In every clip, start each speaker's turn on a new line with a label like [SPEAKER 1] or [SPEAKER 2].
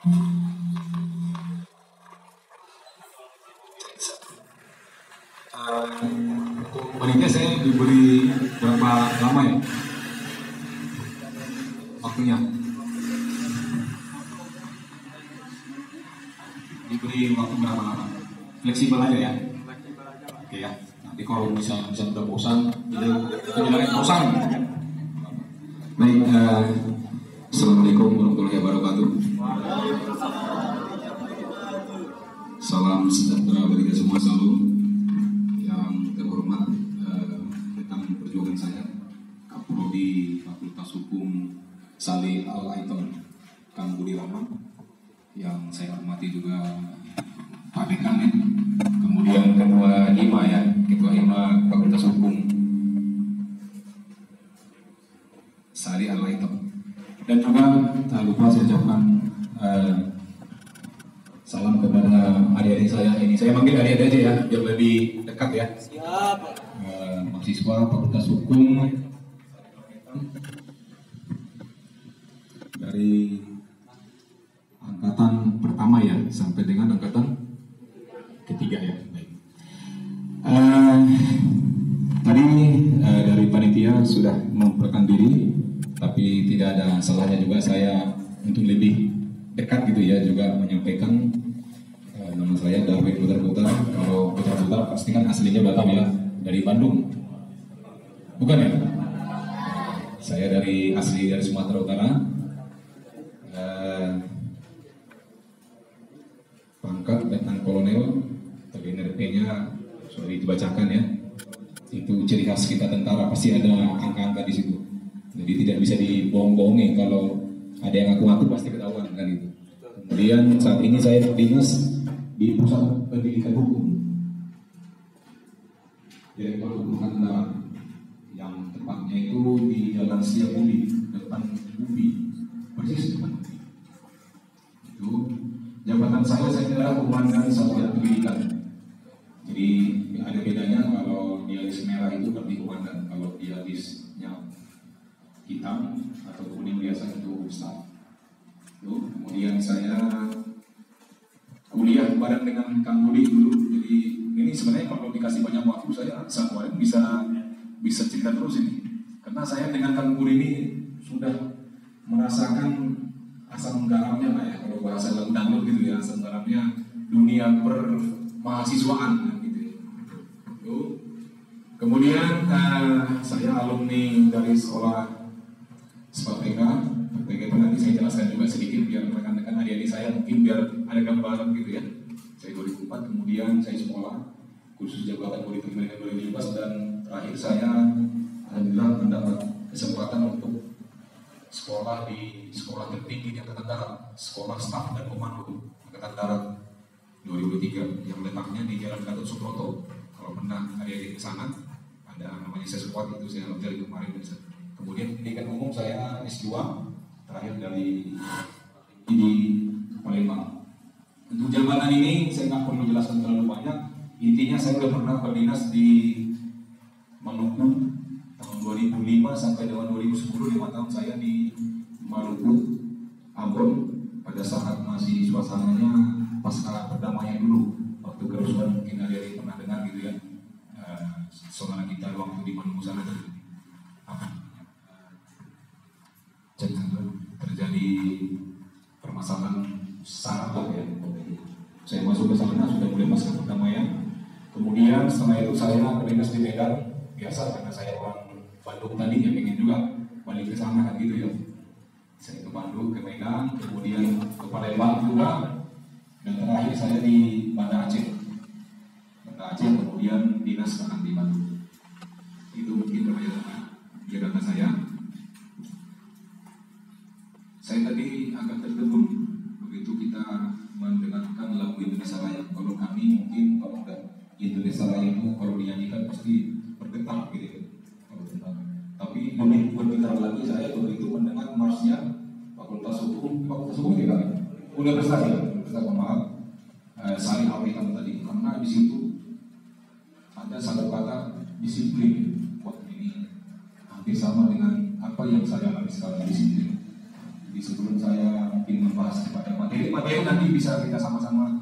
[SPEAKER 1] Untuk panitia saya diberi berapa lama ya waktunya? Diberi waktu berapa lama? Fleksibel aja ya? Oke ya. Nanti kalau bisa udah bosan, jadi bosan. Baik, Assalamualaikum warahmatullahi wabarakatuh. Salam sejahtera bagi kita semua selalu. Yang terhormat rekan perjuangan saya, Kapolri Fakultas Hukum Salih Al-Aiton Kang Budi Rahman, yang saya hormati juga Pak Dekan ya. Kemudian Ketua IMA ya, Ketua IMA Fakultas Hukum Salih Al-Aiton. Dan juga tak lupa saya ucapkan salam kepada adik-adik saya ini. Saya manggil adik-adik aja ya, biar lebih dekat ya. Siap. Mahasiswa Fakultas Hukum dari angkatan pertama ya, sampai dengan angkatan ketiga ya. Baik. Tadi dari panitia sudah memperkenalkan diri, tapi tidak ada salahnya juga saya untuk lebih dekat gitu ya, juga menyampaikan nama saya Darwin Putar-Putar. Kalau Putar-Putar pasti kan aslinya Batam ya, dari Bandung, bukan ya? Saya asli dari Sumatera Utara. Pangkat Letnan Kolonel, tapi NRP-nya sudah dibacakan ya. Itu ciri khas kita tentara, pasti ada angka-angka di situ. Jadi tidak bisa dibohong-bohongi, kalau ada yang ngaku-ngaku pasti ketahuan kan itu. Kemudian saat ini saya dinas di Pusat Pendidikan Hukum, Direktur Hukum Angkatan, yang tepatnya itu di Jalan Setiabudi, depan UPI, persis depan UPI. Itu jabatan saya adalah Komandan Satuan Pendidikan. Jadi ada bedanya, kalau dia list merah itu berarti komandan, kalau dia listnya hitam atau kuning biasa itu staff. Kemudian saya kuliah bareng dengan Kang Budi dulu. Jadi ini sebenarnya kalau dikasih banyak waktu saya sehari bisa cerita terus ini. Karena saya dengan Kang Budi ini sudah merasakan asam garamnya lah ya, kalau bahasa lagu dangdut gitu ya, asam garamnya dunia permahasiswaan gitu ya. Kemudian saya alumni dari sekolah SPATK. Itu nanti saya jelaskan juga sedikit biar rekan-rekan adik-adik saya mungkin biar ada gambaran gitu ya. Saya 2004, kemudian saya sekolah khusus jabatan politik mereka 2015, dan terakhir saya alhamdulillah mendapat kesempatan untuk sekolah di sekolah tertinggi di Angkatan Darat, Sekolah Staf dan Komando Angkatan Darat 2003, yang letaknya di Jalan Gatot Subroto. Kalau pernah adik-adik ke sana, ada namanya Seskuat, itu saya pelajari kemarin. Kemudian pendidikan umum saya S2 terakhir dari Palembang. Untuk jabatan ini saya nggak perlu jelaskan terlalu banyak. Intinya saya sudah pernah berdinas di Maluku tahun 2005 sampai dengan 2010, 5 tahun saya di Maluku, Ambon, pada saat masih suasananya pasca perdamaian dulu, waktu kerusuhan, mungkin ada yang pernah dengar gitu ya. Saudara kita waktu di Maluku sana terjadi permasalahan syarat ya. Saya masuk ke sana sudah mulai pasca perdamaian. Kemudian setelah itu saya berdinas di Medan, biasa karena saya orang Bandung tadi yang ingin juga balik ke sana kan gitu ya. Saya ke Bandung, ke Medan, kemudian ke Palembang juga, dan terakhir saya di Banda Aceh. Banda Aceh, kemudian dinas sekarang di Bandung. Itu mungkin jabatan saya. Saya tadi agak tertegun begitu kita mendengarkan lagu Indonesia Raya. Kalau kami mungkin kalau enggak Indonesia Raya itu kalau dinyanyikan pasti bergetar gitu. Tapi lebih bergetar lagi saya begitu mendengar marsnya Fakultas Hukum tidak Universitas maaf Salih Al-Aiton tadi, karena di situ ada satu kata disiplin. Wah, ini hampir sama dengan apa yang saya alami sekarang, disiplin. Jadi sebelum saya mungkin membahas kepada materi nanti bisa kita sama-sama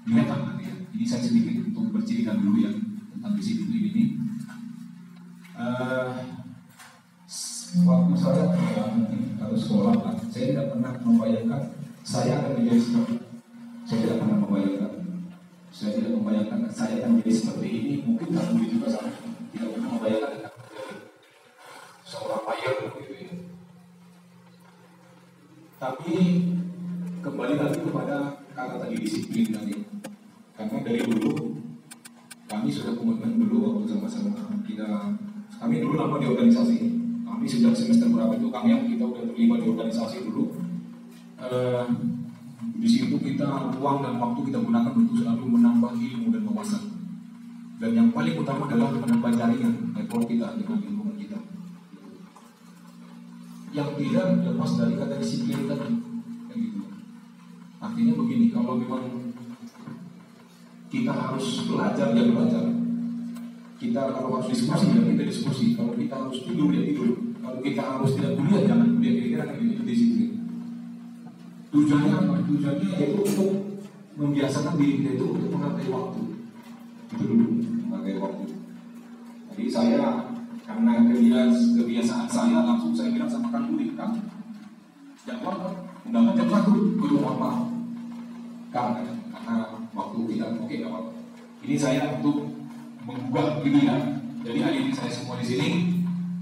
[SPEAKER 1] lihat nanti ya. Jadi saya sedikit untuk bercerita dulu ya tentang disiplin ini. Waktu saya mungkin harus sekolah, saya tidak pernah membayangkan saya akan menjadi seperti ini. Saya tidak pernah membayangkan. Saya tidak membayangkan saya akan menjadi seperti ini. Mungkin kalau begitu juga sama. Tidak pernah membayangkan akan menjadi seorang mayor begitu ya. Tapi kembali lagi kepada kata tadi disiplin tadi. Karena dari dulu kami sudah komitmen dulu waktu sama-sama kami dulu lama di organisasi. Kami sejak semester berapa itu kami yang kita udah terlibat di organisasi dulu. Di situ kita uang dan waktu kita gunakan untuk selalu menambah ilmu dan wawasan. Dan yang paling utama adalah menambah jaringan network kita dengan lingkungan kita. Yang tidak lepas dari kata disiplin tadi, gitu. Artinya begini, kalau memang kita harus belajar ya belajar. Kita kalau harus diskusi ya kita diskusi. Kalau kita harus tidur ya tidur. Kalau kita harus tidak kuliah jangan kuliah. Kira-kira kayak gitu disiplin. Tujuannya apa? Tujuannya yaitu untuk membiasakan diri kita itu untuk menghargai waktu. Itu dulu, menghargai waktu. Jadi saya karena kebiasaan saya langsung saya bilang sama Kang Budi, Kang, jadwal undangan jam 1 belum apa? Karena waktu tidak oke nggak apa-apa. Ini saya untuk menggugah gitu ya. Jadi hari ini saya semua di sini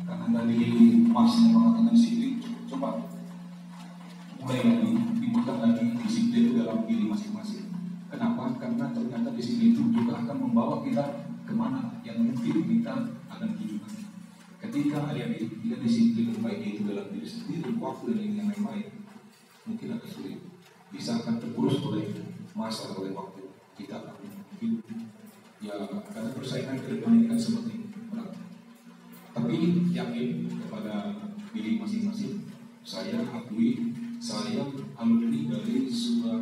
[SPEAKER 1] karena dari Mas yang mengatakan disiplin, coba mulai lagi dibutuhkan lagi disiplin itu dalam diri masing-masing. Kenapa? Karena ternyata disiplin itu juga akan membawa kita kemana yang mungkin kita akan tujukan. Ketika adik-adik tidak disiplin baik itu dalam diri sendiri, waktu dan yang lain-lain, mungkin agak sulit. Bisa akan tergerus oleh masa oleh waktu kita akan mungkin ya karena persaingan ke depan ini kan seperti itu. Tapi yakin kepada diri masing-masing, saya akui saya alumni dari sebuah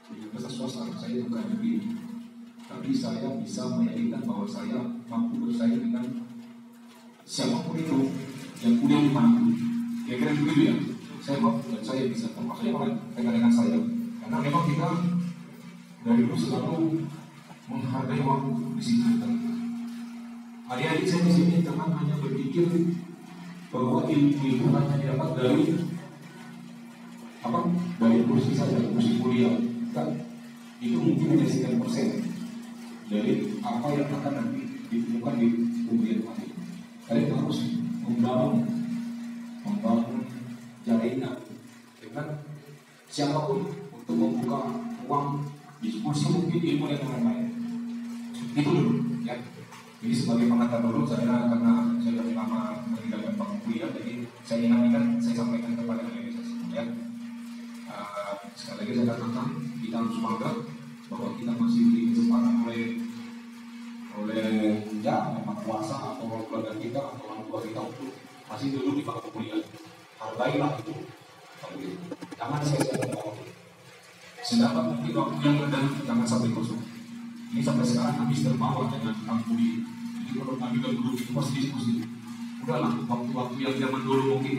[SPEAKER 1] universitas swasta, saya bukan negeri, tapi saya bisa meyakinkan bahwa saya mampu bersaing dengan siapapun itu yang kuliah di mana. Kira-kira begitu ya. Saya mampu dan saya bisa termasuk yang lain dengan saya. Karena memang kita dari dulu selalu menghargai waktu di sini. Adik-adik saya di sini jangan hanya berpikir bahwa ilmu itu hanya didapat dari kursi saja, kursi kuliah. Kan itu mungkin hanya sekian persen dari apa yang akan nanti ditemukan di kemudian hari. Kalian harus membangun jaringan dengan siapapun untuk membuka ruang diskusi mungkin ilmu yang lain-lain. Itu dulu ya. Jadi sebagai pengantar dulu saya karena saya sudah lama meninggalkan bangku kuliah, jadi saya ingin saya sampaikan kepada kalian ya. Sekali lagi saya katakan kita harus bangga bahwa kita masih diberi kesempatan oleh ya memang kuasa atau keluarga kita atau orang tua kita untuk masih dulu di bangku kuliah. Hargailah itu. Jangan sia-siakan waktu. Sedangkan mungkin waktu yang ada jangan sampai kosong. Ini sampai sekarang habis terbawa dengan bangku kuliah. Jadi kalau kami dan guru itu pasti diskusi. Udahlah waktu-waktu yang zaman dulu mungkin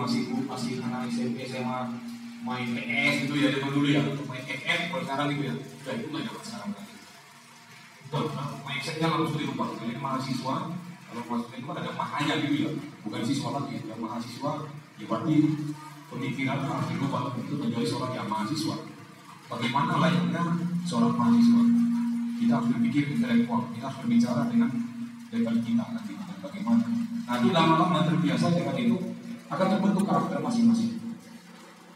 [SPEAKER 1] masih anak SMP SMA main PS gitu ya zaman dulu ya, main FF kalau sekarang gitu ya. Udah itu nggak zaman sekarang lagi. Betul, mindsetnya harus dirubah. Jadi mahasiswa kalau mahasiswa itu kan ada mahanya gitu ya, bukan siswa lagi. Yang mahasiswa ya berarti pemikiran harus dirubah untuk menjadi seorang yang mahasiswa. Bagaimana layaknya seorang mahasiswa? Kita harus berpikir intelektual, kita harus berbicara dengan level kita nanti bagaimana. Nah itu lama-lama terbiasa dengan itu akan terbentuk karakter masing-masing.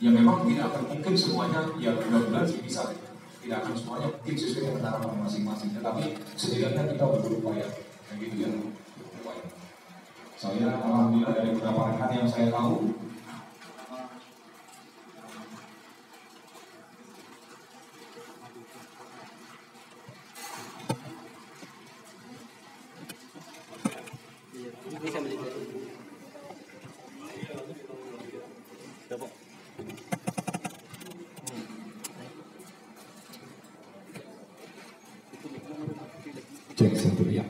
[SPEAKER 1] Ya memang tidak akan mungkin semuanya ya bulan-bulan sih bisa, tidak akan semuanya mungkin sesuai dengan harapan masing-masing. Tetapi setidaknya kita berupaya, kayak gitu ya. Berupaya. Saya alhamdulillah dari beberapa rekan yang saya tahu. Cek satu ya,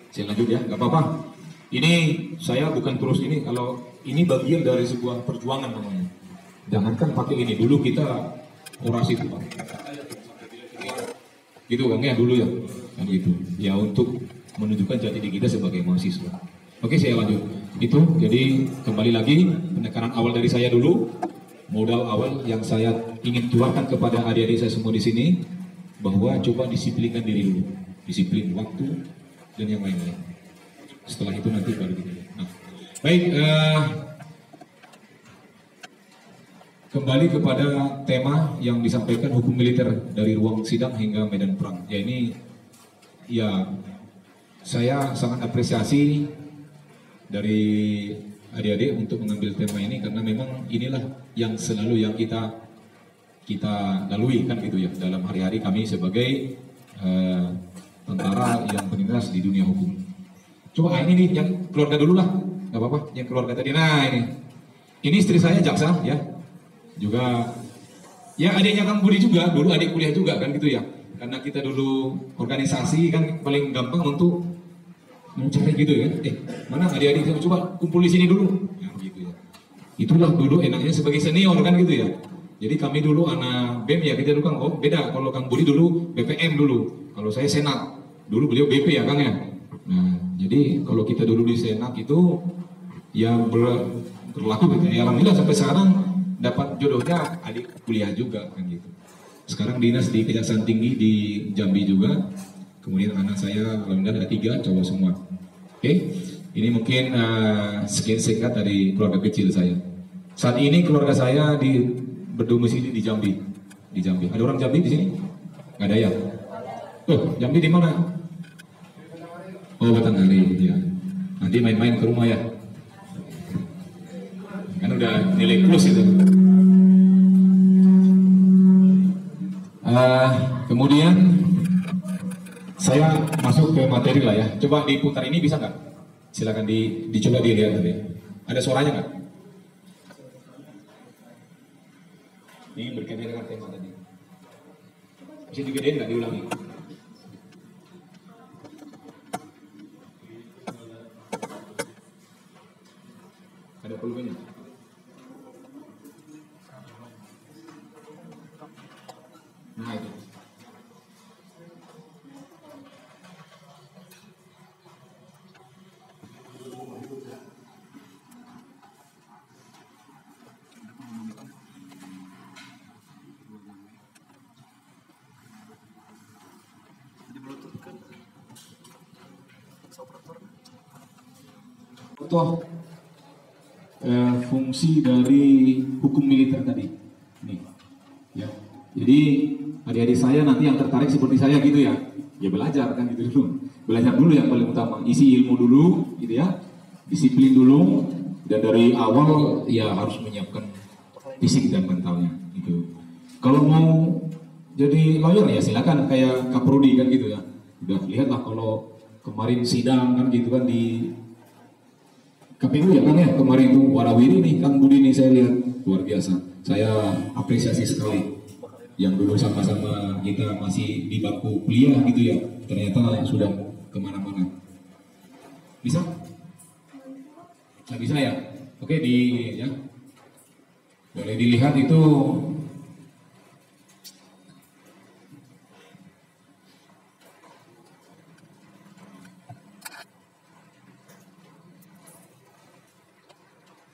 [SPEAKER 1] saya lanjut ya, nggak apa-apa. Ini saya bukan terus ini, kalau ini bagian dari sebuah perjuangan namanya.
[SPEAKER 2] Jangankan pakai ini, dulu kita orasi itu pakai kata ya, gitu kan ya dulu ya, kan gitu. Ya untuk menunjukkan jati diri kita sebagai mahasiswa. Oke, saya lanjut. Itu jadi kembali lagi penekanan awal dari saya dulu, modal awal yang saya ingin tularkan kepada adik-adik saya semua di sini, bahwa coba disiplinkan diri dulu, disiplin waktu dan yang lain-lain. Setelah itu nanti baru kita. Nah, baik. Kembali kepada tema yang disampaikan, hukum militer dari ruang sidang hingga medan perang. Ya ini, ya saya sangat apresiasi dari adik-adik untuk mengambil tema ini karena memang inilah yang selalu yang kita lalui kan gitu ya dalam hari-hari kami sebagai tentara yang bertugas di dunia hukum. Coba ini nih yang keluarga dulu lah, nggak apa-apa. Yang keluarga tadi, nah ini istri saya jaksa ya. Juga ya adiknya Kang Budi juga, dulu adik kuliah juga kan gitu ya. Karena kita dulu organisasi kan paling gampang untuk mencari gitu ya. Mana adik-adik coba kumpul di sini dulu. Ya, gitu ya. Itulah dulu enaknya sebagai senior kan gitu ya. Jadi kami dulu anak BEM ya, kita dulu kan beda. Kalau Kang Budi dulu BPM dulu. Kalau saya Senat. Dulu beliau BP ya Kang ya. Nah, jadi kalau kita dulu di Senat itu ya berlaku gitu. Ya alhamdulillah sampai sekarang dapat jodohnya adik kuliah juga kan gitu. Sekarang dinas di Kejaksaan Tinggi di Jambi juga. Kemudian anak saya alhamdulillah ada 3 cowok semua. Oke, ini mungkin sekian singkat dari keluarga kecil saya. Saat ini keluarga saya berdomisili di Jambi. Di Jambi. Ada orang Jambi di sini? Nggak ada ya? Jambi di mana? Oh, Batanghari ya. Nanti main-main ke rumah ya. Kan udah nilai plus itu. Kemudian saya masuk ke materi lah ya. Coba diputar ini bisa nggak? Silakan dicoba dilihat tadi. Ada suaranya nggak? Ini berkaitan dengan tema tadi. Bisa digedein nggak, diulangi? Ada volume-nya? Nah itu. Contoh fungsi dari hukum militer tadi. Nih, ya. Jadi adik-adik saya nanti yang tertarik seperti saya gitu ya, ya belajar kan gitu dulu. Belajar dulu yang paling utama, isi ilmu dulu gitu ya, disiplin dulu, dan dari awal ya harus menyiapkan fisik dan mentalnya gitu. Kalau mau jadi lawyer ya silakan kayak Kaprodi kan gitu ya. Udah lihatlah kalau kemarin sidang kan gitu kan di KPU ya kan ya, kemarin itu warawiri nih Kang Budi nih saya lihat luar biasa. Saya apresiasi sekali. Yang dulu sama-sama kita masih di bangku kuliah gitu ya, ternyata sudah kemana-mana. Bisa? Nggak bisa ya? Oke, ya. Boleh dilihat itu.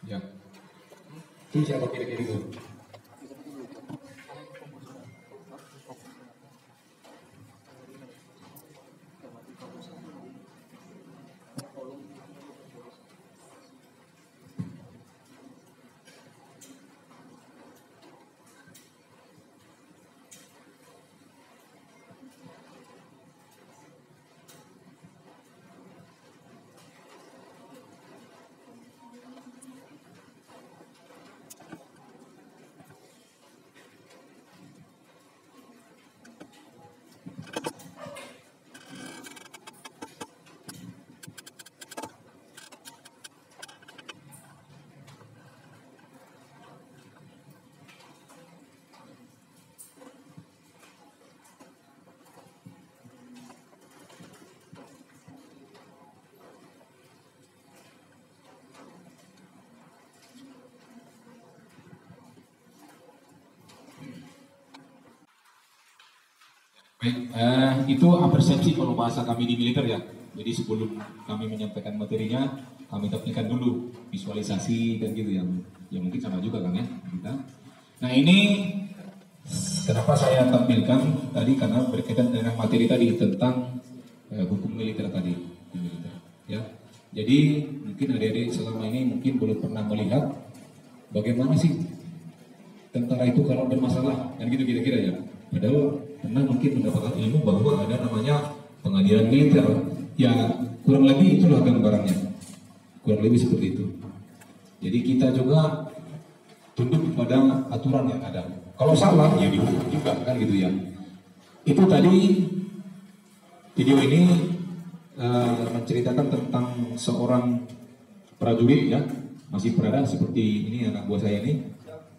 [SPEAKER 2] Ya. Itu siapa kira-kira itu? Baik, itu persepsi kalau bahasa kami di militer ya. Jadi sebelum kami menyampaikan materinya, kami tampilkan dulu visualisasi dan gitu ya mungkin sama juga kan ya kita. Nah ini kenapa saya tampilkan tadi karena berkaitan dengan materi tadi tentang hukum militer tadi, militer, ya. Jadi mungkin adik-adik selama ini mungkin belum pernah melihat bagaimana sih tentara itu kalau bermasalah, kan gitu kira-kira ya. Padahal pernah mungkin mendapatkan ilmu bahwa ada namanya pengadilan militer. Ya kurang lebih itulah gambarannya, kurang lebih seperti itu. Jadi kita juga tunduk pada aturan yang ada. Kalau salah ya dihukum juga kan gitu ya. Itu tadi video ini menceritakan tentang seorang prajurit ya, masih berada seperti ini anak buah saya ini,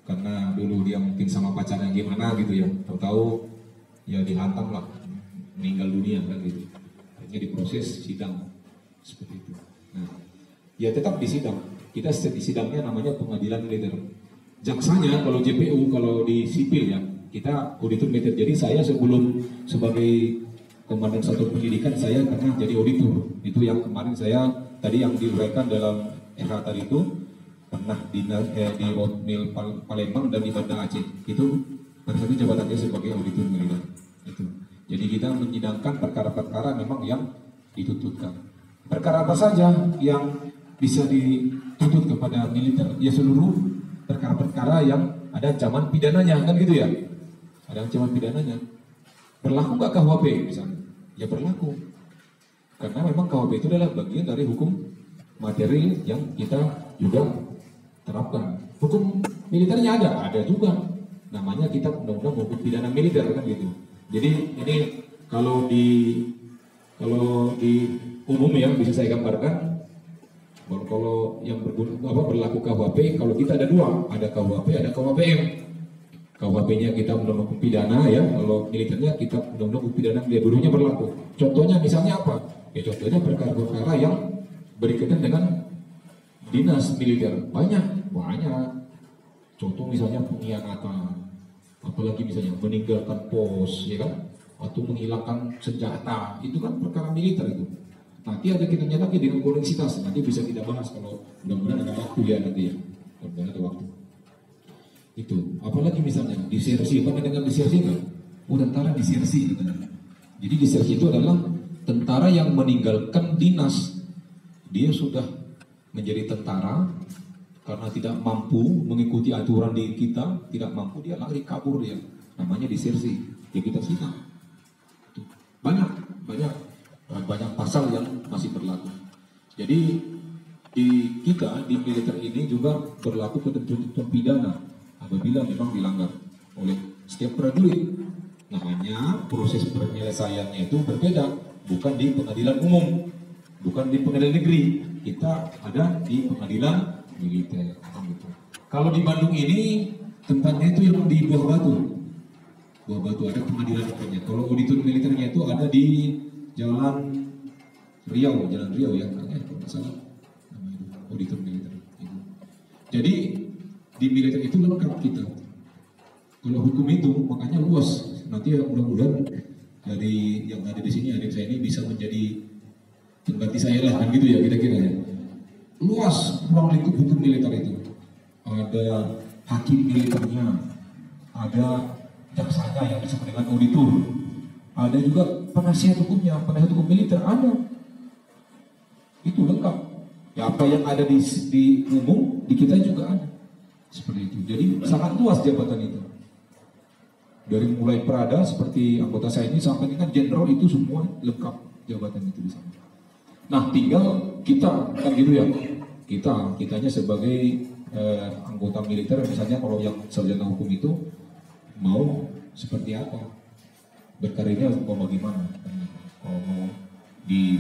[SPEAKER 2] karena dulu dia mungkin sama pacarnya gimana gitu ya, tahu-tahu ya dihantam lah, meninggal dunia kan gitu. Akhirnya diproses sidang seperti itu. Nah, ya tetap di sidang. Kita di sidangnya namanya pengadilan militer. Jaksanya kalau JPU, kalau di sipil ya, kita auditor militer. Jadi saya sebelum sebagai komandan satuan pendidikan saya pernah jadi auditor. Itu yang kemarin saya tadi yang diuraikan dalam RH tadi itu pernah di Roadmill Palembang dan di Banda Aceh. Itu pada saat itu jabatannya sebagai auditor militer. Itu. Jadi kita menyidangkan perkara-perkara memang yang dituntutkan. Perkara apa saja yang bisa dituntut kepada militer? Ya seluruh perkara-perkara yang ada ancaman pidananya, kan gitu ya? Ada ancaman pidananya. Berlaku nggak KUHP misalnya? Ya berlaku. Karena memang KUHP itu adalah bagian dari hukum materi yang kita juga terapkan. Hukum militernya ada juga. Namanya kita undang-undang hukum pidana militer kan gitu. Jadi ini kalau di umum ya bisa saya gambarkan. Kalau yang berlaku KUHP, kalau kita ada dua, ada KUHP, ada KUHPM. KUHP-nya kita undang-undang hukum pidana ya, kalau militernya kita undang-undang hukum pidana dua-duanya berlaku. Contohnya misalnya apa? Ya contohnya perkara-perkara yang berkaitan dengan dinas militer. Banyak. Contoh misalnya pengkhianatan, apalagi misalnya meninggalkan pos, ya kan? Atau menghilangkan senjata, itu kan perkara militer itu. Nanti ada kita lagi dengan koneksitas, nanti bisa kita bahas kalau mudah-mudahan ada waktu ya nanti ya, mudah-mudahan ada waktu. Itu, apalagi misalnya disersi, apa dengan disersi kan? Tentara disersi gitu. Jadi disersi itu adalah tentara yang meninggalkan dinas, dia sudah menjadi tentara karena tidak mampu mengikuti aturan di kita, tidak mampu dia lari kabur dia, namanya disersi. Ya kita sidang. Banyak pasal yang masih berlaku. Jadi di kita di militer ini juga berlaku ketentuan pidana apabila memang dilanggar oleh setiap prajurit. Namanya proses penyelesaiannya itu berbeda, bukan di pengadilan umum, bukan di pengadilan negeri. Kita ada di pengadilan militer. Gitu. Kalau di Bandung ini tempatnya itu yang di Buah Batu. Buah Batu ada pengadilan militernya. Kalau auditor militernya itu ada di Jalan Riau ya, kalau nggak salah auditor militer. Jadi di militer itu lengkap kita. Kalau hukum itu makanya luas. Nanti ya mudah-mudahan dari yang ada di sini adik saya ini bisa menjadi pengganti saya lah kan gitu ya kira-kira ya. Luas ruang lingkup hukum militer itu. Ada hakim militernya, ada jaksanya yang disebut dengan auditor, ada juga penasihat hukumnya, penasihat hukum militer ada. Itu lengkap. Ya apa yang ada di umum di kita juga ada. Seperti itu. Jadi sangat luas jabatan itu. Dari mulai Prada seperti anggota saya ini sampai dengan jenderal itu semua lengkap jabatan itu di sana. Nah tinggal kita kan gitu ya. Kitanya sebagai anggota militer misalnya kalau yang sarjana hukum itu mau seperti apa, berkarirnya mau bagaimana, kalau mau di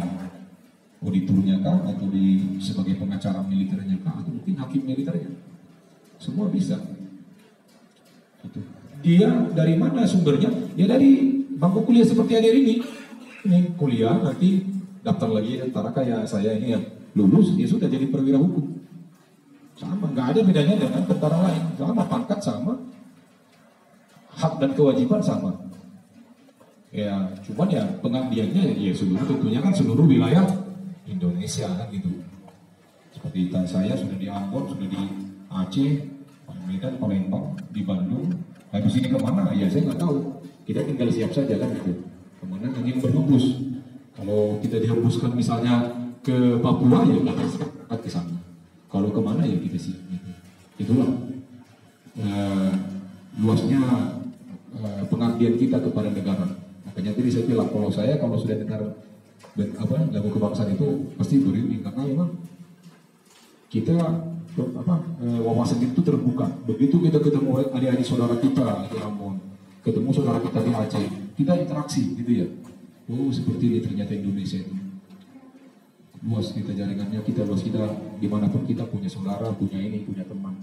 [SPEAKER 2] auditornya kah, atau di sebagai pengacara militernya kah, atau mungkin hakim militernya, semua bisa. Itu. Dia dari mana sumbernya? Ya dari bangku kuliah seperti ada ini kuliah nanti daftar lagi antara kayak saya ini yang lulus dia sudah jadi perwira hukum, sama, nggak ada bedanya dengan tentara lain, sama pangkat sama. Hak dan kewajiban sama. Ya, cuman ya pengabdiannya ya seluruh, tentunya kan seluruh wilayah Indonesia kan gitu. Seperti saya sudah di Ambon, sudah di Aceh, Medan, Palembang, di Bandung. Habis ini kemana? Ya saya nggak tahu. Kita tinggal siap saja kan gitu. Kemana angin berhembus. Kalau kita dihembuskan misalnya ke Papua ya kita siap ke sana. Kalau kemana ya kita siap. Gitu. Itulah luasnya pengabdian kita kepada negara. Makanya tadi saya bilang kalau sudah dengar lagu kebangsaan itu pasti berini karena memang kita wawasan itu terbuka. Begitu kita ketemu adik-adik saudara kita di Ambon, ketemu saudara kita di Aceh, kita interaksi gitu ya. Oh seperti ini ternyata Indonesia itu luas kita jaringannya, kita luas, kita dimanapun kita punya saudara, punya ini, punya teman.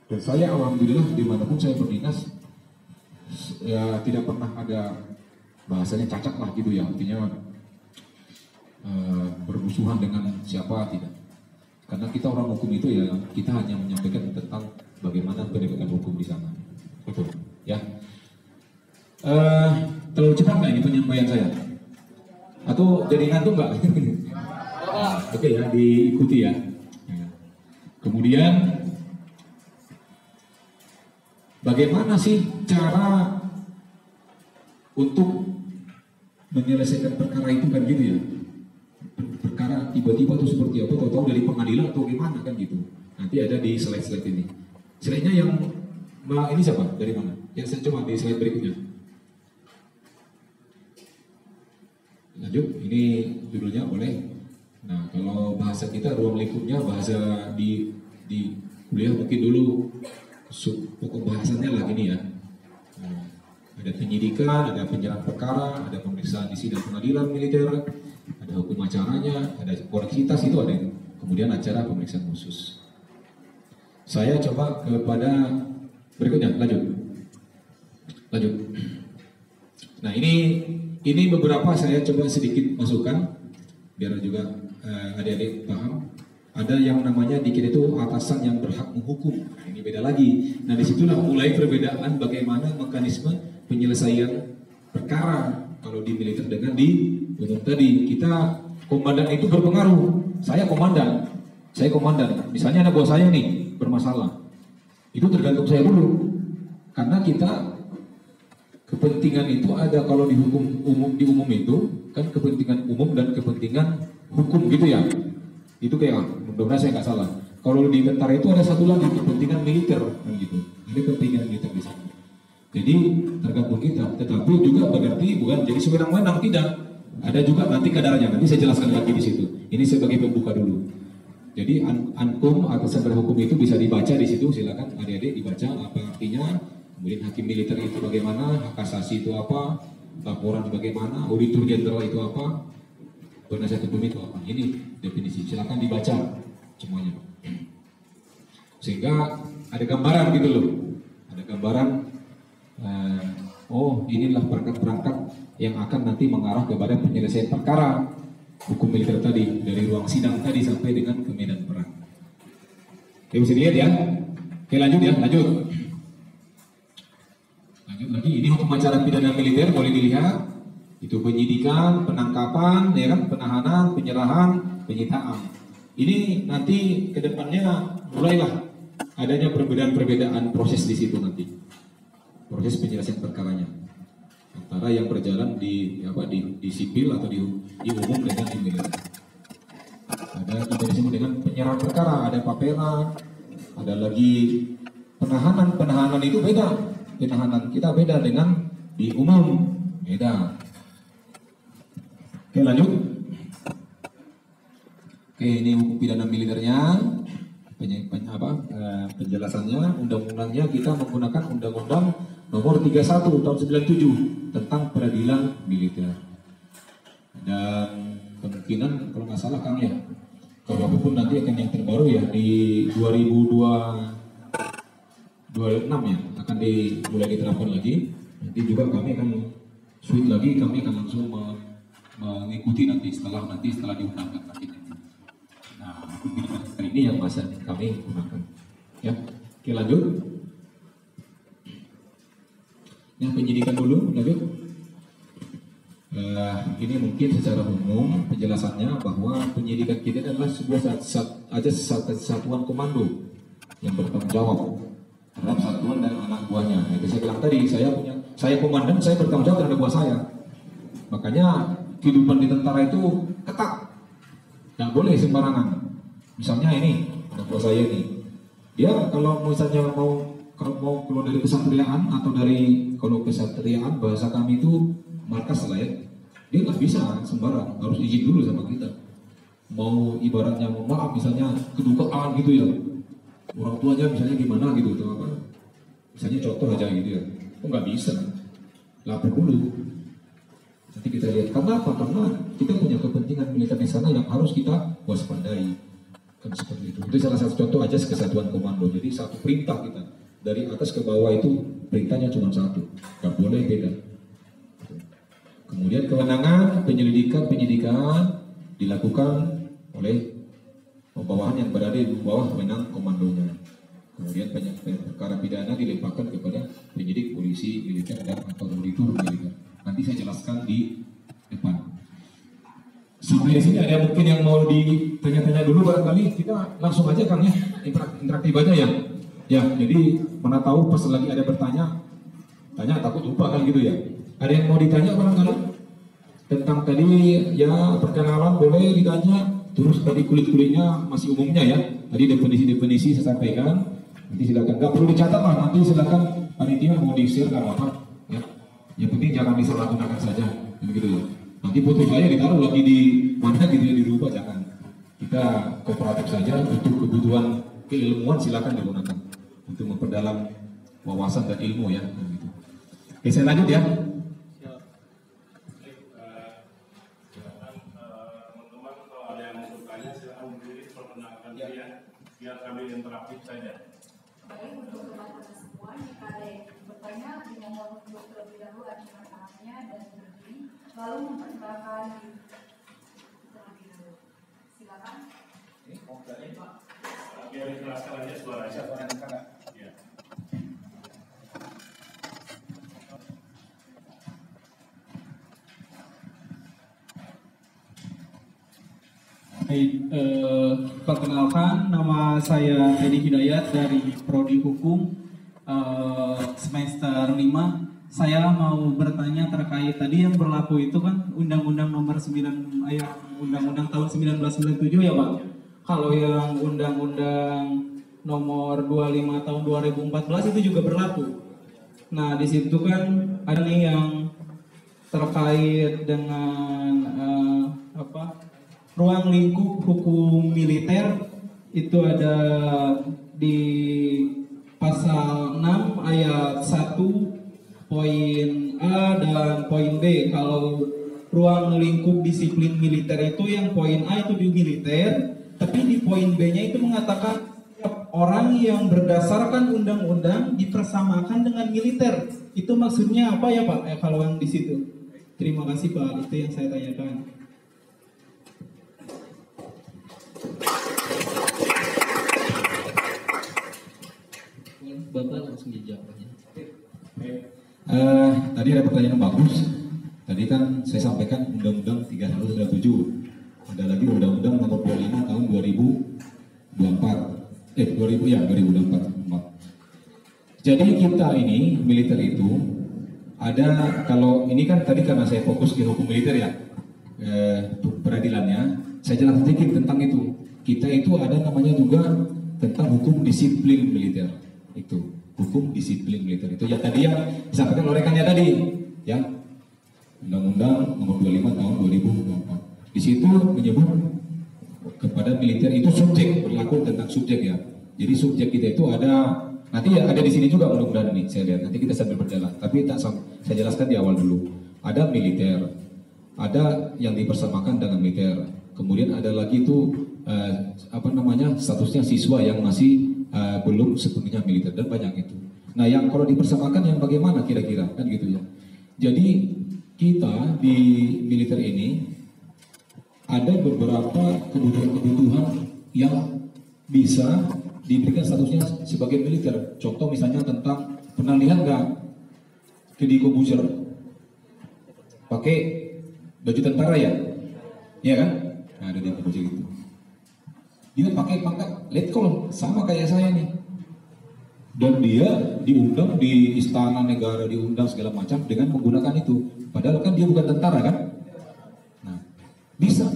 [SPEAKER 2] Dan saya alhamdulillah dimanapun saya berdinas ya tidak pernah ada bahasanya cacat lah gitu ya, artinya bermusuhan dengan siapa, tidak. Karena kita orang hukum itu ya kita hanya menyampaikan tentang bagaimana penegakan hukum di sana, betul ya. Terlalu cepat nggak ini penyampaian saya? Atau jadi ngantuk nggak? Oke ya, diikuti ya. Kemudian bagaimana sih cara untuk menyelesaikan perkara itu kan gitu ya? Perkara tiba-tiba tuh seperti apa? Tahu-tahu dari pengadilan atau gimana kan gitu? Nanti ada di slide-slide ini. Slide-nya yang ini siapa? Dari mana? Yang saya coba di slide berikutnya. Lanjut, ini judulnya boleh. Nah, kalau bahasa kita ruang lingkupnya bahasa di kuliah mungkin dulu pokok bahasannya lah gini ya. Nah, ada penyidikan, ada penyerahan perkara, ada pemeriksaan di sidang pengadilan militer, ada hukum acaranya, ada koreksitas itu ada. Kemudian acara pemeriksaan khusus. Saya coba kepada berikutnya, lanjut. Nah, ini beberapa saya coba sedikit masukkan biar juga adik-adik paham. Ada yang namanya dikit itu atasan yang berhak menghukum. Nah, ini beda lagi. Nah, disitulah mulai perbedaan bagaimana mekanisme penyelesaian perkara kalau di militer dengan di umum tadi. Kita komandan itu berpengaruh. Saya komandan. Misalnya ada bos saya nih bermasalah. Itu tergantung saya dulu. Karena kita kepentingan itu ada kalau di di umum itu kan kepentingan umum dan kepentingan hukum gitu ya. Itu kayak mudah-mudahan saya nggak salah. Kalau di tentara itu ada satu lagi kepentingan militer gitu. Ada kepentingan militer di sana. Jadi tergantung kita. Tetapi juga berarti bukan jadi sewenang-wenang, tidak. Ada juga nanti kadarnya. Nanti saya jelaskan lagi di situ. Ini sebagai pembuka dulu. Jadi ankum atau sabar hukum itu bisa dibaca di situ. Silakan adik-adik dibaca apa artinya. Kemudian hakim militer itu bagaimana, hak asasi itu apa, laporan bagaimana, auditor jenderal itu apa, penasihat hukum itu apa. Ini definisi. Silakan dibaca semuanya. Sehingga ada gambaran gitu loh. Ada gambaran. Oh, inilah perangkat-perangkat yang akan nanti mengarah kepada penyelesaian perkara hukum militer tadi dari ruang sidang tadi sampai dengan ke medan perang. Oke, bisa dilihat ya. Oke, lanjut ya, lanjut lagi. Ini hukum acara pidana militer boleh dilihat. Itu penyidikan, penangkapan, ya kan, penahanan, penyerahan, penyitaan. Ini nanti kedepannya mulailah adanya perbedaan proses di situ nanti. Proses penyelesaian perkaranya antara yang berjalan di sipil atau di umum dengan di militer. Ada kita disebut dengan penyerahan perkara, ada papera, ada lagi penahanan itu beda. Penahanan kita beda dengan di umum, beda. Oke, lanjut. Oke, ini hukum pidana militernya. Penjelasannya, undang-undangnya kita menggunakan Undang-Undang Nomor 31 tahun 97 tentang peradilan militer. Dan kemungkinan kalau nggak salah Kang ya, kalau apapun nanti akan yang terbaru ya di 2026 ya akan mulai diterapkan lagi. Nanti juga kami akan switch lagi, kami akan langsung mengikuti nanti setelah diundangkan lagi. Nah, ini yang bahasa kami gunakan. Ya, oke lanjut. Yang penyidikan dulu, lanjut. ini mungkin secara umum penjelasannya bahwa penyidikan kita adalah sebuah satuan komando yang bertanggung jawab terhadap satuan dan anak buahnya. Itu saya bilang tadi, saya komandan, saya bertanggung jawab terhadap buah saya. Makanya kehidupan di tentara itu ketat, nggak boleh sembarangan. Misalnya ini anak buah saya ini, dia kalau misalnya mau keluar dari kesatriaan atau kalau kesatriaan bahasa kami itu markas lah ya, dia nggak bisa sembarang, harus izin dulu sama kita. Mau ibaratnya mau maaf misalnya kedukaan gitu ya, orang tuanya misalnya gimana gitu atau apa, misalnya contoh aja gitu ya, kok nggak bisa, lapor dulu. Nanti kita lihat karena apa? Karena kita punya kepentingan militer di sana yang harus kita waspadai. Kan seperti itu. Itu salah satu contoh aja kesatuan komando. Jadi satu perintah kita dari atas ke bawah itu perintahnya cuma satu, nggak boleh beda. Kemudian kewenangan penyidikan dilakukan oleh bawahan yang berada di bawah wewenang komandonya. Kemudian perkara pidana dilimpahkan kepada penyidik polisi militer dan atau auditor militer. Nanti saya jelaskan di depan. Sampai di sini ada mungkin yang mau ditanya-tanya dulu barangkali, kita langsung aja Kang ya, interaktif aja ya. Ya, jadi mana tahu pas lagi ada bertanya, tanya takut lupa kan gitu ya. Ada yang mau ditanya barangkali? Tentang tadi ya perkenalan boleh ditanya, terus tadi kulit-kulitnya masih umumnya ya. Tadi definisi-definisi saya sampaikan, nanti silakan, nggak perlu dicatat lah, nanti silakan panitia mau di-share nggak apa-apa ya. Yang penting jangan disalahgunakan saja, begitu ya. Nanti foto saya ditaruh lagi di mana gitu ya, dirubah jangan. Kita kooperatif saja, untuk kebutuhan keilmuan silakan digunakan untuk memperdalam wawasan dan ilmu ya. Gitu. Oke, saya lanjut ya.
[SPEAKER 3] Teman-teman kalau ada yang mau bertanya silakan berdiri, perkenalkan diri ya, biar kami interaktif saja.
[SPEAKER 4] Baik, untuk teman-teman semua, jika ada yang bertanya, dimohon untuk terlebih dahulu acungkan tangannya dan berdiri, lalu memperkenalkan diri terlebih dahulu. Silakan.
[SPEAKER 3] Ini mau bertanya Pak? Biar dijelaskan aja suaranya. Ya.
[SPEAKER 5] Baik, perkenalkan nama saya Teddy Hidayat dari Prodi Hukum semester 5. Saya mau bertanya terkait tadi yang berlaku itu kan Undang-Undang nomor 9 Undang-Undang tahun 1997 ya Pak. Kalau yang Undang-Undang nomor 25 tahun 2014 itu juga berlaku. Nah, di situ kan ada nih yang terkait dengan ruang lingkup hukum militer, itu ada di pasal 6 ayat 1 poin A dan poin B. Kalau ruang lingkup disiplin militer itu yang poin A itu di militer, tapi di poin B-nya itu mengatakan orang yang berdasarkan undang-undang dipersamakan dengan militer. Itu maksudnya apa ya Pak? Kalau yang di situ. Terima kasih Pak, itu yang saya tanyakan. Bapak langsung dijawab aja.
[SPEAKER 2] Tadi ada pertanyaan yang bagus. Tadi kan saya sampaikan Undang-Undang 3197. Ada lagi Undang-Undang nomor 25 tahun 2024. Jadi kita ini militer itu ada, kalau ini kan tadi karena saya fokus ke hukum militer ya, peradilannya, saya jelaskan sedikit tentang itu. Kita itu ada namanya juga tentang hukum disiplin militer. Itu hukum disiplin militer itu ya tadi yang disampaikan oleh rekannya tadi ya, Undang-Undang nomor 25 tahun 2024. Di situ menyebut kepada militer itu subjek, berlaku tentang subjek ya. Jadi subjek kita itu ada, nanti ya ada di sini juga mudah-mudahan nih saya lihat, nanti kita sambil berjalan, tapi saya jelaskan di awal dulu. Ada militer, ada yang dipersamakan dengan militer, kemudian ada lagi itu statusnya siswa yang masih belum sepenuhnya militer, dan banyak itu. Nah, yang kalau dipersamakan yang bagaimana kira-kira kan gitu ya. Jadi kita di militer ini ada beberapa kebutuhan-kebutuhan yang bisa diberikan statusnya sebagai militer. Contoh misalnya tentang, pernah lihat nggak Kediko Buzzer pakai baju tentara ya, iya kan? Nah, ada dia baju gitu. Dia pakai pangkat letkol sama kayak saya nih. Dan dia diundang di istana negara, diundang segala macam dengan menggunakan itu. Padahal kan dia bukan tentara kan? Nah, bisa.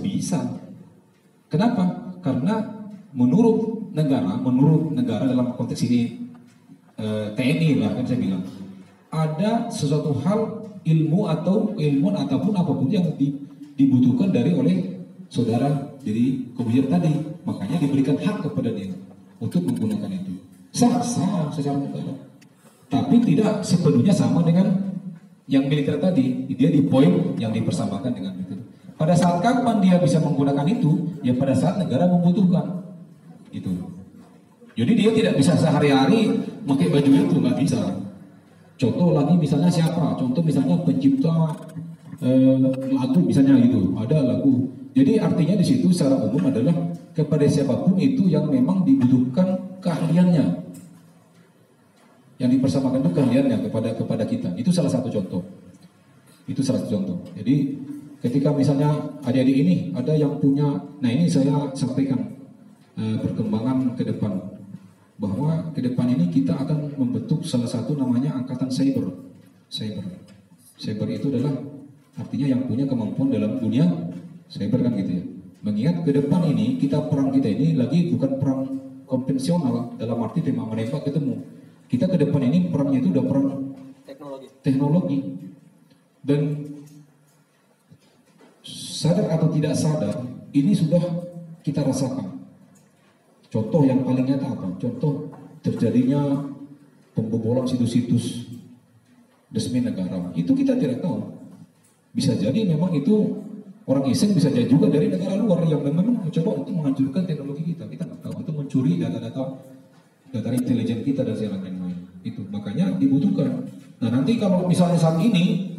[SPEAKER 2] Kenapa? Karena menurut negara dalam konteks ini TNI lah kan saya bilang, ada sesuatu hal ilmu atau ilmuwan ataupun apapun yang dibutuhkan oleh saudara jadi komisioner tadi, makanya diberikan hak kepada dia untuk menggunakan itu. Sah secara negara, tapi tidak sepenuhnya sama dengan yang militer tadi. Dia di poin yang dipersamakan dengan militer. Pada saat kapan dia bisa menggunakan itu? Ya pada saat negara membutuhkan itu. Jadi dia tidak bisa sehari-hari pakai baju itu, nggak bisa. Contoh lagi misalnya siapa? Contoh misalnya pencipta lagu misalnya itu, ada lagu. Jadi artinya di situ secara umum adalah kepada siapapun itu yang memang dibutuhkan keahliannya, yang dipersamakan itu keahliannya kepada kita. Itu salah satu contoh. Jadi ketika misalnya adik-adik ini ada yang punya, nah ini saya sampaikan perkembangan ke depan, bahwa ke depan ini kita akan membentuk salah satu namanya angkatan cyber. Cyber itu adalah artinya yang punya kemampuan dalam dunia cyber kan gitu ya. Mengingat ke depan ini perang kita ini lagi bukan perang konvensional dalam arti tembak menembak ketemu. Kita ke depan ini perangnya itu udah perang teknologi. Dan sadar atau tidak sadar ini sudah kita rasakan. Contoh yang paling nyata apa? Contoh terjadinya pembobolan situs-situs resmi negara. Itu kita tidak tahu. Bisa jadi memang itu orang iseng, bisa jadi juga dari negara luar yang memang mencoba untuk menghancurkan teknologi kita. Kita nggak tahu, untuk mencuri data intelijen kita dan lain-lain. Itu makanya dibutuhkan. Nah nanti kalau misalnya saat ini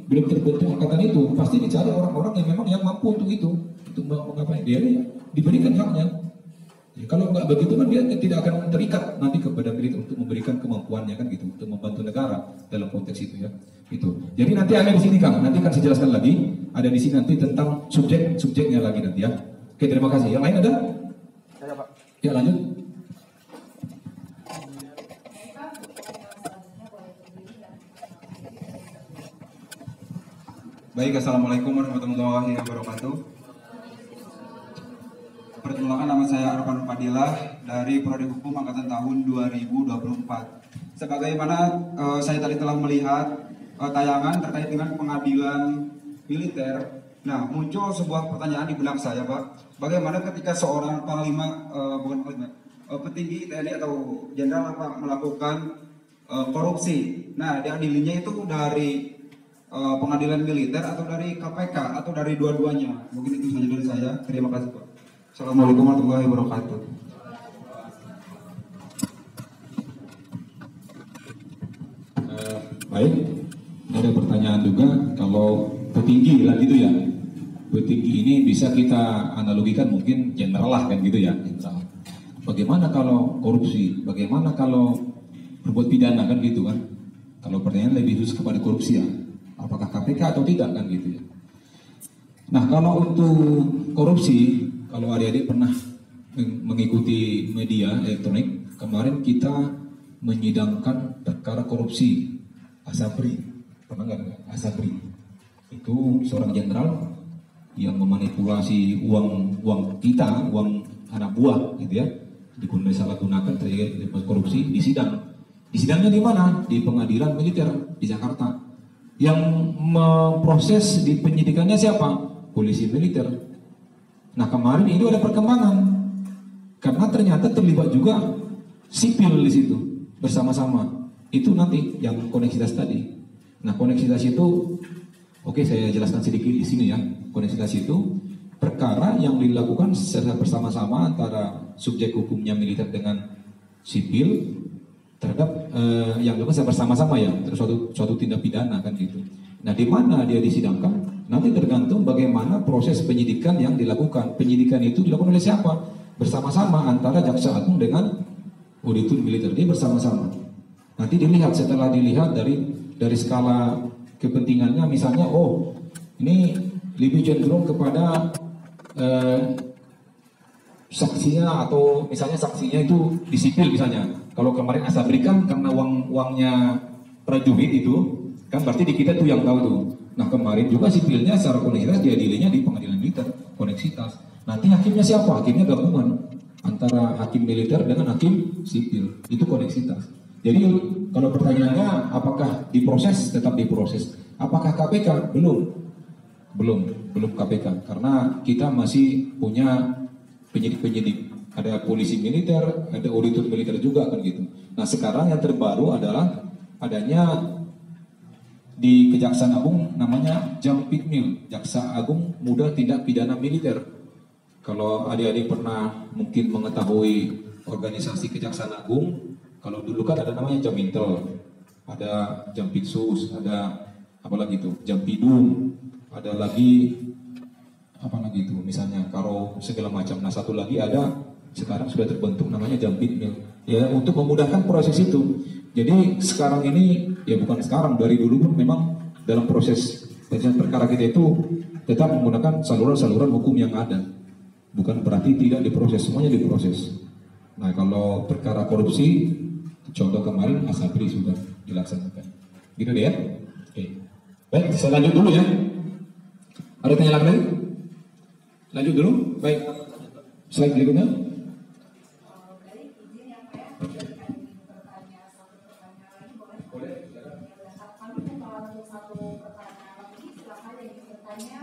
[SPEAKER 2] belum terbentuk angkatan itu, pasti dicari orang-orang yang memang yang mampu untuk itu, untuk mengapain dia diberikan haknya. Ya, kalau nggak begitu kan dia tidak akan terikat nanti kepada militer untuk memberikan kemampuannya kan gitu, untuk membantu negara dalam konteks itu ya. Itu. Jadi nanti ada di sini Kang, nanti akan saya jelaskan lagi. Ada di sini nanti tentang subjeknya lagi nanti ya. Oke, terima kasih. Yang lain ada?
[SPEAKER 6] Saya Pak.
[SPEAKER 2] Ya lanjut.
[SPEAKER 6] Baik, assalamualaikum warahmatullahi wabarakatuh. Perkenalkan, nama saya Arfan Fadilah dari Prodi Hukum Angkatan tahun 2024. Sebagaimana saya tadi telah melihat tayangan terkait dengan pengadilan militer. Nah, muncul sebuah pertanyaan di benak saya, Pak. Bagaimana ketika seorang petinggi TNI atau jenderal melakukan korupsi? Nah, diadilinya itu dari pengadilan militer atau dari KPK atau dari dua-duanya? Mungkin itu saja dari saya. Terima kasih, Pak. Assalamualaikum warahmatullahi wabarakatuh.
[SPEAKER 2] Baik, ada pertanyaan juga, kalau petinggi lah gitu ya. Petinggi ini bisa kita analogikan mungkin jenderal lah kan gitu ya. Bagaimana kalau korupsi? Bagaimana kalau berbuat pidana kan gitu kan? Kalau pertanyaan lebih khusus kepada korupsi ya, apakah KPK atau tidak kan gitu ya. Nah kalau untuk korupsi, kalau adik-adik pernah mengikuti media elektronik, kemarin kita menyidangkan perkara korupsi Asabri. Pernah nggak Asabri? Itu seorang jenderal yang memanipulasi uang kita, uang anak buah gitu ya, disalahgunakan terjadi korupsi, disidang. Disidangnya di mana? Di pengadilan militer di Jakarta. Yang memproses di penyidikannya siapa? Polisi militer. Nah kemarin itu ada perkembangan karena ternyata terlibat juga sipil di situ bersama-sama. Itu nanti yang koneksitas tadi. Nah koneksitas itu, oke saya jelaskan sedikit di sini ya. Koneksitas itu perkara yang dilakukan secara bersama-sama antara subjek hukumnya militer dengan sipil terhadap yang dilakukan secara bersama-sama ya, terus suatu tindak pidana kan gitu. Nah di mana dia disidangkan? Nanti tergantung bagaimana proses penyidikan yang dilakukan. Penyidikan itu dilakukan oleh siapa? Bersama-sama antara jaksa agung dengan auditor militer. Dia bersama-sama. Nanti dilihat, setelah dilihat dari skala kepentingannya, misalnya Ini lebih cenderung kepada saksinya, atau misalnya saksinya itu di sipil misalnya. Kalau kemarin Asabri kan karena uangnya prajurit itu kan berarti di kita tuh yang tahu tuh. Nah kemarin juga sipilnya secara koneksitas diadilinya di pengadilan militer, koneksitas. Nanti hakimnya siapa? Hakimnya gabungan antara hakim militer dengan hakim sipil, itu koneksitas. Jadi kalau pertanyaannya apakah diproses, tetap diproses. Apakah KPK? Belum KPK, karena kita masih punya penyidik-penyidik. Ada polisi militer, ada auditor militer juga kan gitu. Nah sekarang yang terbaru adalah adanya di Kejaksaan Agung namanya Jampitmil, Jaksa Agung Muda Tindak Pidana Militer. Kalau adik-adik pernah mungkin mengetahui organisasi Kejaksaan Agung, kalau dulu kan ada namanya Jamintel, ada Jampitsus, ada apa lagi itu, Jampidum, ada lagi apa lagi itu, misalnya Karo segala macam. Nah satu lagi ada sekarang sudah terbentuk namanya Jampitmil, ya untuk memudahkan proses itu. Jadi sekarang ini ya bukan sekarang, dari dulu pun memang dalam proses penyelesaian perkara kita itu tetap menggunakan saluran-saluran hukum yang ada. Bukan berarti tidak diproses, semuanya diproses. Nah kalau perkara korupsi, contoh kemarin Asabri sudah dilaksanakan. Gitu deh ya. Oke. Baik, saya lanjut dulu ya. Ada tanya lagi? Lanjut dulu. Baik. Slide berikutnya.
[SPEAKER 4] Dari izin yang saya menjadikan bertanya satu pertanyaan lagi boleh? Boleh. Kami membawa satu pertanyaan lagi, silakan yang ingin bertanya.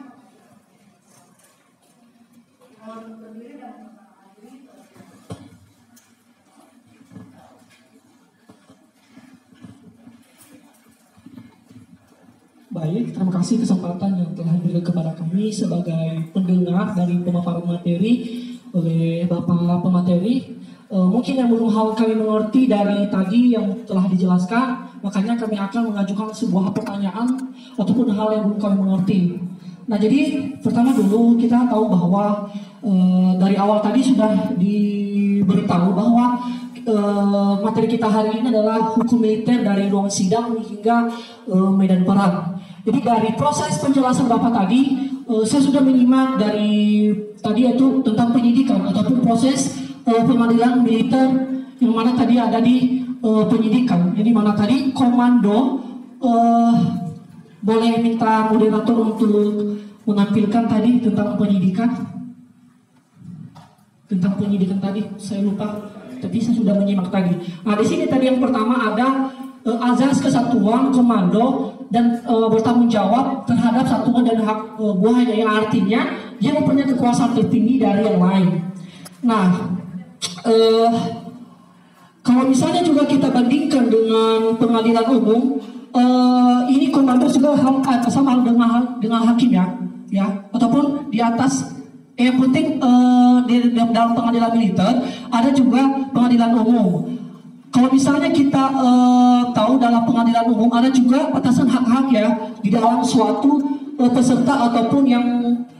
[SPEAKER 4] Mohon berdiri dan memperkenalkan diri.
[SPEAKER 7] Baik, terima kasih kesempatan yang telah diberikan kepada kami sebagai pendengar dari pemaparan materi oleh Bapak pemateri. Mungkin yang belum hal kami mengerti dari tadi yang telah dijelaskan, makanya kami akan mengajukan sebuah pertanyaan ataupun hal yang belum kami mengerti. Nah, jadi pertama dulu kita tahu bahwa dari awal tadi sudah diberitahu bahwa materi kita hari ini adalah hukum militer dari ruang sidang hingga medan perang. Jadi dari proses penjelasan Bapak tadi, saya sudah menyimak dari tadi itu tentang penyidikan ataupun proses pengadilan militer yang mana tadi ada di penyidikan. Jadi mana tadi komando, boleh minta moderator untuk menampilkan tadi tentang penyidikan. Tentang penyidikan tadi, saya lupa. Tapi saya sudah menyimak tadi. Nah di sini tadi yang pertama ada azas kesatuan komando dan bertanggung jawab terhadap satuan dan hak buahnya, yang artinya dia mempunyai kekuasaan tertinggi dari yang lain. Nah, kalau misalnya juga kita bandingkan dengan pengadilan umum, ini komando juga sama dengan hakim ya, ataupun di atas. Yang penting di dalam pengadilan militer ada juga pengadilan umum. Kalau misalnya kita tahu dalam pengadilan umum ada juga batasan hak-hak ya di dalam suatu peserta ataupun yang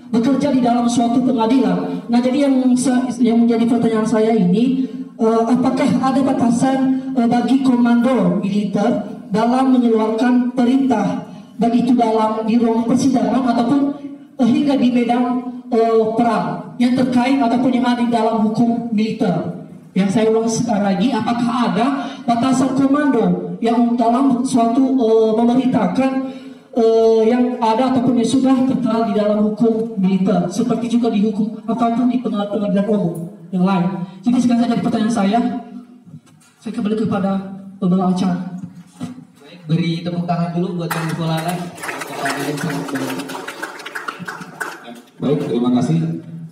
[SPEAKER 7] bekerja di dalam suatu pengadilan. Nah jadi yang menjadi pertanyaan saya ini, apakah ada batasan bagi komando militer dalam mengeluarkan perintah, baik itu di ruang persidangan ataupun hingga di medan perang yang terkait ataupun yang ada di dalam hukum militer. Yang saya ulang sekali lagi, apakah ada batasan komando yang dalam suatu memerintahkan yang ada ataupun yang sudah tertera di dalam hukum militer, seperti juga di hukum ataupun di pengadilan umum yang lain. Jadi sekarang jadi pertanyaan saya kembali kepada pembawa acara.
[SPEAKER 8] Baik, beri tepuk tangan dulu buat Bang Polana.
[SPEAKER 2] Baik, terima kasih.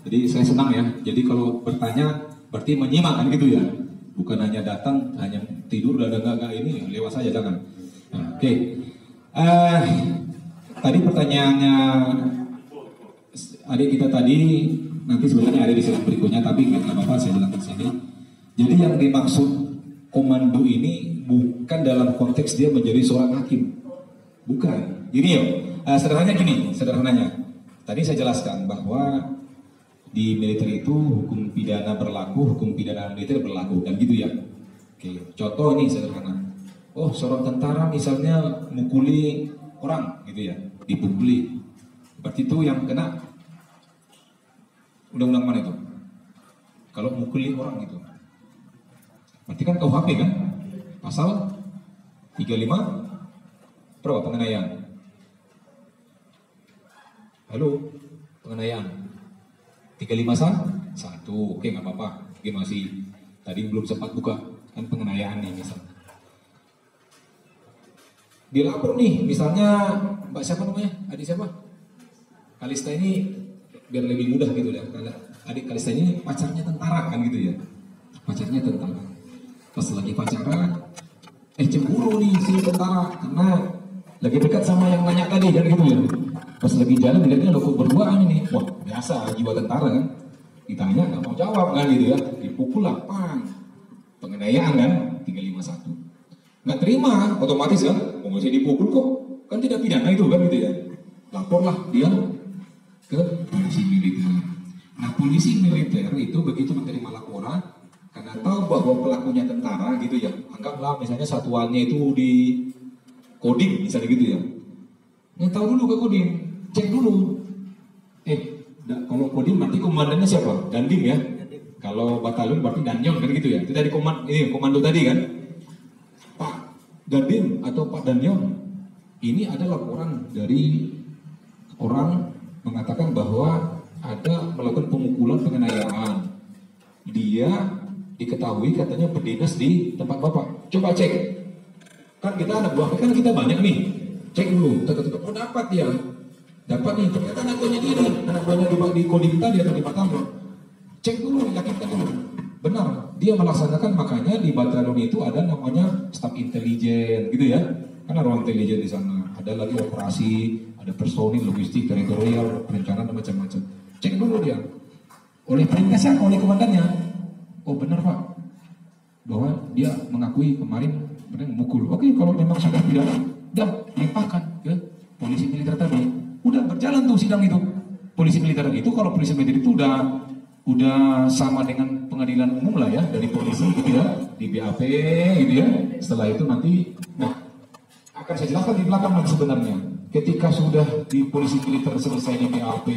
[SPEAKER 2] Jadi saya senang ya. Jadi kalau bertanya berarti menyimak kan gitu ya. Bukan hanya datang, hanya tidur dan enggak ini lewat saja jangan. Nah, oke. Tadi pertanyaannya adik kita tadi, nanti sebenarnya ada di slide berikutnya, tapi nggak apa-apa saya bilang di sini. Jadi yang dimaksud komando ini bukan dalam konteks dia menjadi seorang hakim, bukan. Gini ya, sederhananya. Tadi saya jelaskan bahwa di militer itu hukum pidana berlaku, hukum pidana militer berlaku, dan gitu ya. Oke, contoh nih sederhana. Oh, seorang tentara misalnya mukuli orang gitu ya, dipukuli. Berarti itu yang kena undang-undang mana itu? Kalau mukuli orang itu. Berarti kan KUHP kan? Pasal 35 berapa penganiayaan? Halo, penganiayaan 35 satu, oke nggak apa-apa. Oke masih tadi belum sempat buka kan penganiayaan nih misalnya. Dia lapor nih, misalnya Mbak siapa namanya? Adik siapa? Kalista ini biar lebih mudah gitu ya. Adik Kalista ini pacarnya tentara kan gitu ya. Pacarnya tentara. Pas lagi pacaran, cemburu nih si tentara karena lagi dekat sama yang nanya tadi kan gitu ya. Pas lagi jalan dilihatnya lo kok berduaan ini. Wah biasa jiwa tentara kan. Ditanya nggak mau jawab kan gitu ya. Dipukul lah, pang. Penganiayaan kan 351. Nggak terima, otomatis kan. Mau nggak dipukul kok. Kan tidak pidana itu kan gitu ya. Laporlah dia ke polisi militer. Nah polisi militer itu begitu menerima laporan karena tahu bahwa pelakunya tentara gitu ya. Anggaplah misalnya satuannya itu di Kodim misalnya gitu ya. Nggak tahu dulu ke Kodim, cek dulu. Kalau Kodim berarti komandannya siapa? Dandim ya. Kalau batalion berarti Danyon kan gitu ya. Itu dari komando tadi kan. Pak Dandim atau Pak Danyon, ini ada laporan dari orang mengatakan bahwa ada melakukan pemukulan penganiayaan. Dia diketahui katanya berdinas di tempat Bapak. Coba cek. Kan kita anak buah kan kita banyak nih. Cek dulu. Tetap oh dapat ya. Dapat nih. Ternyata anak buahnya dia nih. Anak buahnya di Kodim tadi atau di Batam. Cek dulu, yakinkan dulu. Benar. Dia melaksanakan makanya di batalion itu ada namanya staf intelijen gitu ya. Kan ada ruang intelijen di sana. Ada lagi operasi, ada personil, logistik, teritorial, perencanaan dan macam-macam. Cek dulu dia. Oleh perintah siapa? Oleh komandannya. Oh benar Pak. Bahwa dia mengakui kemarin benar memukul. Oke, kalau memang sudah pidana, udah limpahkan ke polisi militer tadi. Udah berjalan tuh sidang itu. Polisi militer itu kalau polisi militer itu udah sama dengan pengadilan umum lah ya dari polisi gitu ya di BAP gitu ya. Setelah itu nanti akan saya jelaskan di belakang nanti sebenarnya. Ketika sudah di polisi militer selesai di BAP,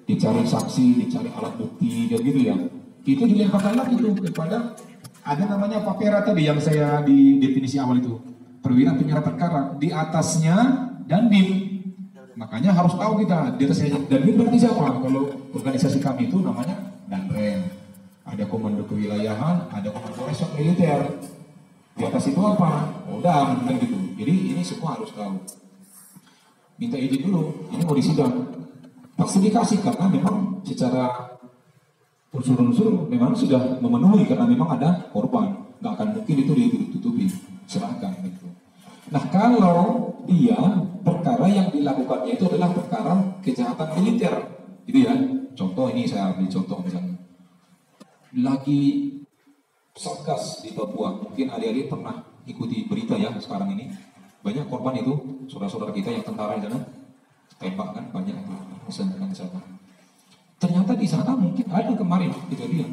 [SPEAKER 2] dicari saksi, dicari alat bukti dan gitu ya. Itu dilimpahkan lagi tuh kepada ada namanya papera tadi yang saya di definisi awal itu. Perwira penyerah perkara, di atasnya Dandim. Makanya harus tahu kita di atasnya Dandim berarti siapa? Kalau organisasi kami itu namanya Danrem. Ada komando kewilayahan, ada komando resort militer. Di atas itu apa? Kodam kan gitu. Jadi ini semua harus tahu. Minta izin dulu, ini mau disidang. Pasti dikasih karena memang secara unsur-unsur memang sudah memenuhi karena memang ada korban. Nggak akan mungkin itu ditutup-tutupi. Silakan gitu. Nah kalau dia perkara yang dilakukannya itu adalah perkara kejahatan militer, gitu ya. Contoh ini saya ambil contoh misalnya. Lagi Satgas di Papua, mungkin adik-adik pernah ikuti berita ya sekarang ini. Banyak korban itu, saudara-saudara kita yang tentara di sana, tembak kan banyak itu, misalnya di sana. Ternyata di sana mungkin ada kemarin kejadian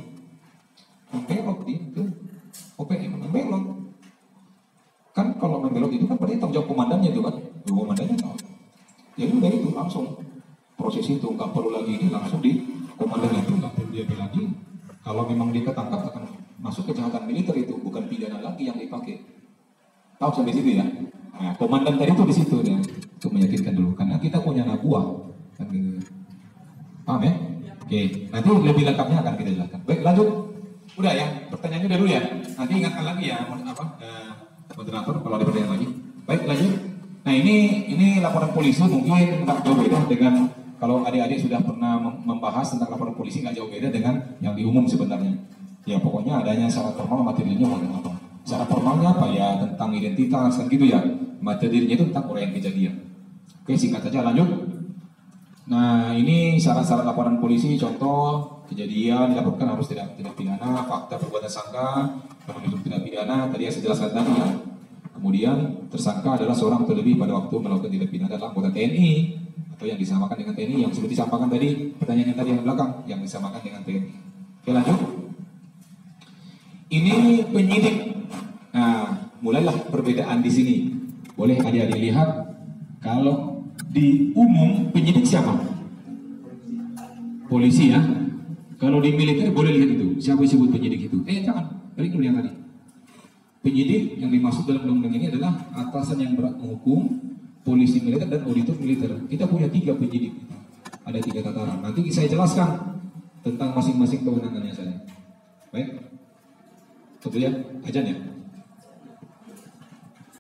[SPEAKER 2] membelot itu OPM membelot. Kan kalau membelot itu kan berarti tanggung jawab komandannya itu kan, komandannya tahu. Jadi udah itu langsung proses itu nggak perlu lagi ini langsung di komandan itu nggak perlu dia lagi. Kalau memang dia ketangkap akan masuk kejahatan militer itu bukan pidana lagi yang dipakai. Tahu sampai situ ya. Nah, komandan tadi itu di situ ya untuk meyakinkan dulu karena kita punya anak buah kan gitu. Paham ya? Oke, nanti lebih lengkapnya akan kita jelaskan. Baik, lanjut. Udah ya, pertanyaannya udah dulu ya. Nanti ingatkan lagi ya, moderator kalau ada pertanyaan lagi. Baik, lanjut. Nah ini laporan polisi mungkin nggak jauh beda dengan kalau adik-adik sudah pernah membahas tentang laporan polisi nggak jauh beda dengan yang di umum sebenarnya. Ya pokoknya adanya syarat formal materialnya mau apa. Syarat formalnya apa ya tentang identitas kan gitu ya. Materialnya itu tentang orang yang kejadian. Oke, singkat saja lanjut. Nah ini syarat-syarat laporan polisi contoh kejadian dilaporkan harus tidak pidana, fakta perbuatan sangka, menuntut tidak pidana tadi yang saya jelaskan tadi ya. Kemudian tersangka adalah seorang atau lebih pada waktu melakukan tindak pidana adalah anggota TNI atau yang disamakan dengan TNI yang seperti disampaikan tadi pertanyaan yang tadi yang belakang yang disamakan dengan TNI. Oke lanjut. Ini penyidik. Nah mulailah perbedaan di sini. Boleh adik-adik lihat kalau Di umum penyidik siapa? Polisi ya. Kalau di militer boleh lihat itu. Siapa yang sebut penyidik itu? Jangan. Balik dulu yang tadi. Penyidik yang dimaksud dalam undang-undang ini adalah atasan yang berhak menghukum, polisi militer dan auditor militer. Kita punya 3 penyidik. Ada 3 tataran. Nanti saya jelaskan tentang masing-masing kewenangannya saya. Baik. Betul ya? Ajan ya?